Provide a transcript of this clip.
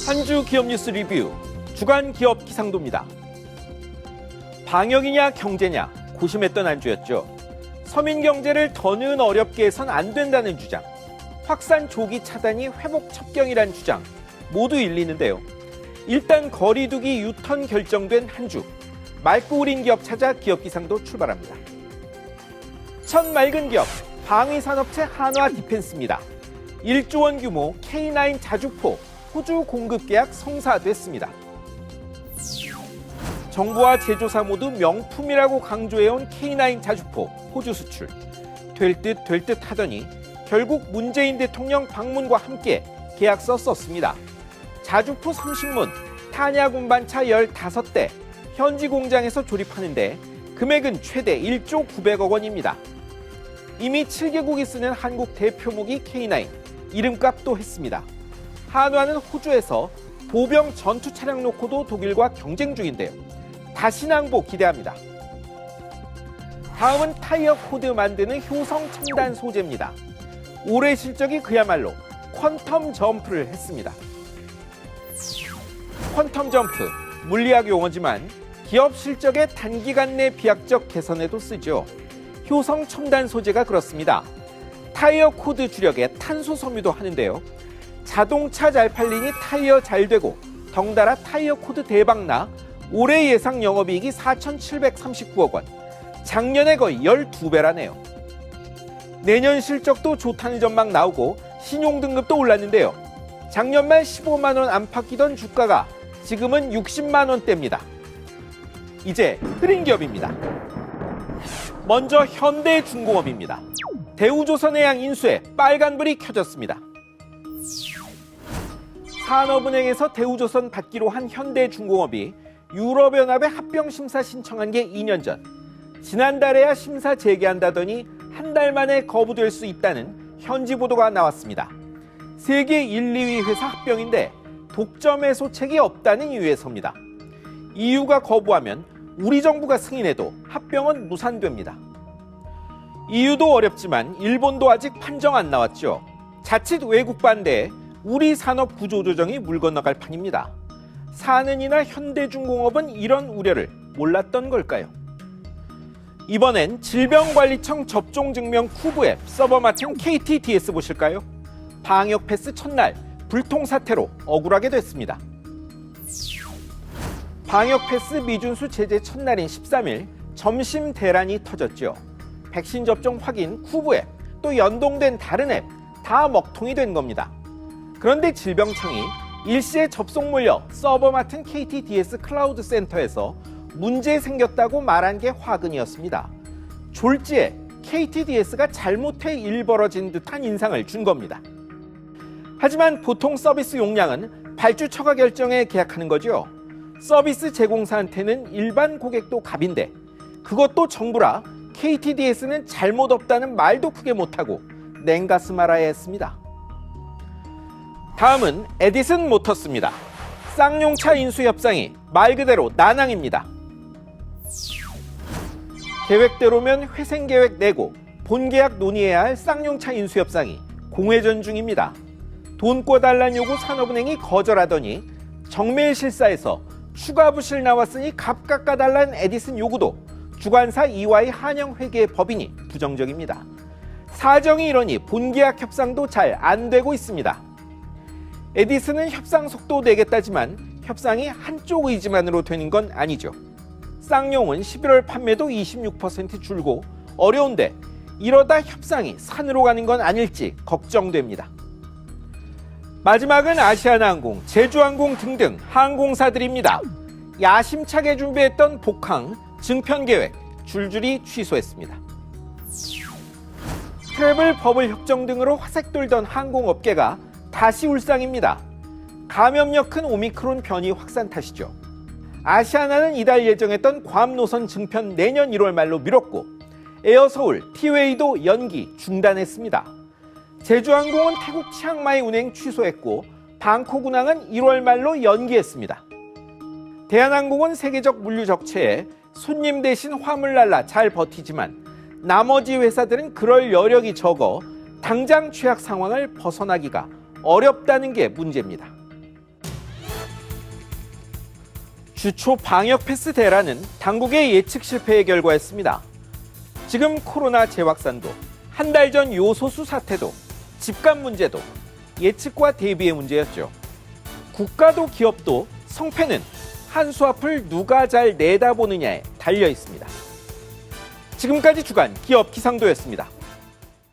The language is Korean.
한 주 기업 뉴스 리뷰 주간 기업 기상도입니다. 방역이냐 경제냐 고심했던 한 주였죠. 서민 경제를 더는 어렵게 해선 안 된다는 주장, 확산 조기 차단이 회복 첩경이란 주장 모두 일리는데요. 일단 거리두기 유턴 결정된 한 주, 맑고 우린 기업 찾아 기업 기상도 출발합니다. 첫 맑은 기업, 방위산업체 한화 디펜스입니다. 1조 원 규모 K9 자주포 호주 공급 계약 성사됐습니다. 정부와 제조사 모두 명품이라고 강조해온 K9 자주포 호주 수출. 될 듯 하더니 결국 문재인 대통령 방문과 함께 계약서 썼습니다. 자주포 30문, 탄약 운반차 15대, 현지 공장에서 조립하는데 금액은 최대 1조 900억 원입니다. 이미 7개국이 쓰는 한국 대표무기 K9, 이름값도 했습니다. 한화는 호주에서 보병 전투 차량 놓고도 독일과 경쟁 중인데요. 다시 낭보 기대합니다. 다음은 타이어 코드 만드는 효성 첨단 소재입니다. 올해 실적이 그야말로 퀀텀 점프를 했습니다. 퀀텀 점프, 물리학 용어지만 기업 실적의 단기간 내 비약적 개선에도 쓰죠. 효성 첨단 소재가 그렇습니다. 타이어 코드 주력에 탄소 섬유도 하는데요. 자동차 잘 팔리니 타이어 잘 되고 덩달아 타이어 코드 대박나 올해 예상 영업이익이 4,739억 원, 작년에 거의 12배라네요. 내년 실적도 좋다는 전망 나오고 신용등급도 올랐는데요. 작년 말 15만 원 안팎이던 주가가 지금은 60만 원대입니다. 이제 흐린 기업입니다. 먼저 현대중공업입니다. 대우조선해양 인수에 빨간불이 켜졌습니다. 산업은행에서 대우조선 받기로 한 현대중공업이 유럽연합에 합병심사 신청한 게 2년 전, 지난달에야 심사 재개한다더니 한 달 만에 거부될 수 있다는 현지 보도가 나왔습니다. 세계 1, 2위 회사 합병인데 독점 해소책이 없다는 이유에서입니다. EU가 거부하면 우리 정부가 승인해도 합병은 무산됩니다. EU도 어렵지만 일본도 아직 판정 안 나왔죠. 자칫 외국 반대에 우리 산업 구조 조정이 물 건너갈 판입니다. 사는 이나 현대중공업은 이런 우려를 몰랐던 걸까요? 이번엔 질병관리청 접종증명 쿠브앱 서버 맡은 KTDS 보실까요? 방역 패스 첫날 불통 사태로 억울하게 됐습니다. 방역 패스 미준수 제재 첫날인 13일 점심 대란이 터졌죠. 백신 접종 확인 쿠브앱, 또 연동된 다른 앱 다 먹통이 된 겁니다. 그런데 질병청이 일시에 접속 몰려 서버 맡은 KTDS 클라우드 센터에서 문제 생겼다고 말한 게 화근이었습니다. 졸지에 KTDS가 잘못해 일 벌어진 듯한 인상을 준 겁니다. 하지만 보통 서비스 용량은 발주처가 결정해 계약하는 거죠. 서비스 제공사한테는 일반 고객도 갑인데 그것도 정부라 KTDS는 잘못 없다는 말도 크게 못하고 냉가슴 알아야 했습니다. 다음은 에디슨 모터스입니다. 쌍용차 인수 협상이 말 그대로 난항입니다. 계획대로면 회생계획 내고 본계약 논의해야 할 쌍용차 인수 협상이 공회전 중입니다. 돈 꿔달란 요구 산업은행이 거절하더니 정밀 실사에서 추가 부실 나왔으니 값 깎아달란 에디슨 요구도 주관사 EY 한영회계 법인이 부정적입니다. 사정이 이러니 본계약 협상도 잘 안 되고 있습니다. 에디슨은 협상 속도 내겠다지만 협상이 한쪽 의지만으로 되는 건 아니죠. 쌍용은 11월 판매도 26% 줄고 어려운데 이러다 협상이 산으로 가는 건 아닐지 걱정됩니다. 마지막은 아시아나항공, 제주항공 등등 항공사들입니다. 야심차게 준비했던 복항, 증편 계획 줄줄이 취소했습니다. 트래블 버블 협정 등으로 화색 돌던 항공업계가 다시 울상입니다. 감염력 큰 오미크론 변이 확산 탓이죠. 아시아나는 이달 예정했던 괌 노선 증편 내년 1월 말로 미뤘고 에어서울, 티웨이도 연기 중단했습니다. 제주항공은 태국 치앙마이 운행 취소했고 방콕 운항은 1월 말로 연기했습니다. 대한항공은 세계적 물류 적체에 손님 대신 화물 날라 잘 버티지만 나머지 회사들은 그럴 여력이 적어 당장 취약 상황을 벗어나기가 어렵다는 게 문제입니다. 주초 방역 패스 대란은 당국의 예측 실패의 결과였습니다. 지금 코로나 재확산도, 한 달 전 요소수 사태도, 집값 문제도 예측과 대비의 문제였죠. 국가도 기업도 성패는 한 수 앞을 누가 잘 내다보느냐에 달려 있습니다. 지금까지 주간 기업 기상도였습니다.